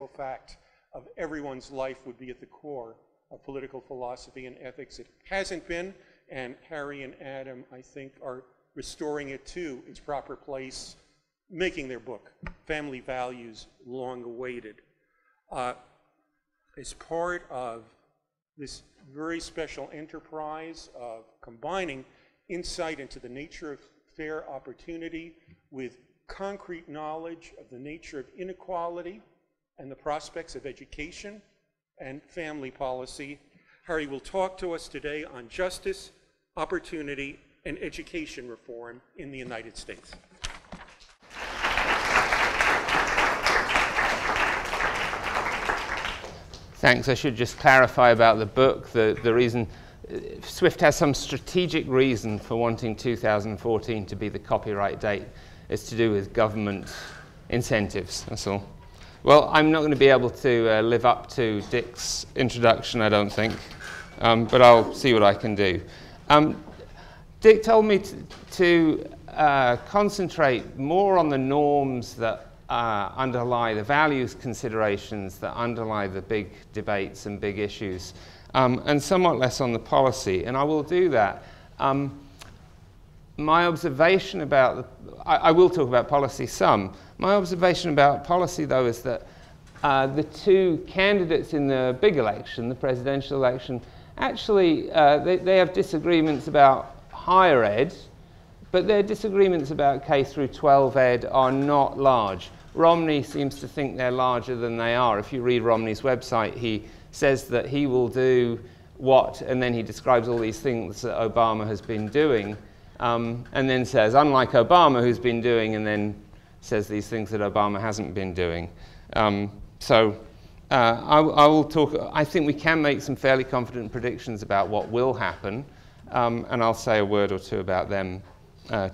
fact of everyone's life would be at the core of political philosophy and ethics. It hasn't been, and Harry and Adam, I think, are restoring it to its proper place, making their book, Family Values, long awaited. As part of this very special enterprise of combining insight into the nature of fair opportunity with concrete knowledge of the nature of inequality and the prospects of education and family policy, Harry will talk to us today on justice, opportunity, and education reform in the United States. Thanks. I should just clarify about the book. The reason Swift has some strategic reason for wanting 2014 to be the copyright date. It's to do with government incentives, that's all. Well, I'm not going to be able to live up to Dick's introduction, I don't think, but I'll see what I can do. Dick told me to concentrate more on the norms that underlie the values considerations that underlie the big debates and big issues, and somewhat less on the policy, and I will do that. My observation about, I will talk about policy some. My observation about policy, though, is that the two candidates in the big election, the presidential election, actually they have disagreements about higher ed, but their disagreements about K through 12 ed are not large. Romney seems to think they're larger than they are. If you read Romney's website, he says that he will do what, and then he describes all these things that Obama has been doing, and then says, unlike Obama, who's been doing, and then says these things that Obama hasn't been doing. I will talk, I think we can make some fairly confident predictions about what will happen, and I'll say a word or two about them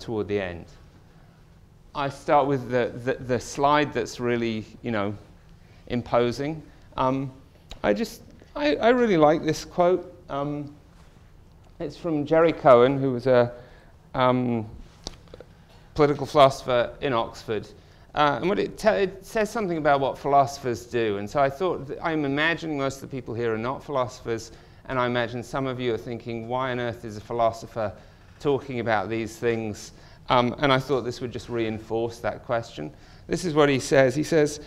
toward the end. I start with the slide that's really, imposing. I really like this quote. It's from Jerry Cohen, who was a political philosopher in Oxford. And what it says something about what philosophers do. And so I thought, I'm imagining most of the people here are not philosophers, and I imagine some of you are thinking, why on earth is a philosopher talking about these things? And I thought this would just reinforce that question. This is what he says. He says,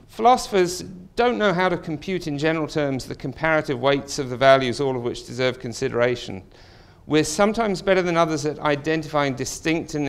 philosophers don't know how to compute in general terms the comparative weights of the values, all of which deserve consideration. We're sometimes better than others at identifying distinct and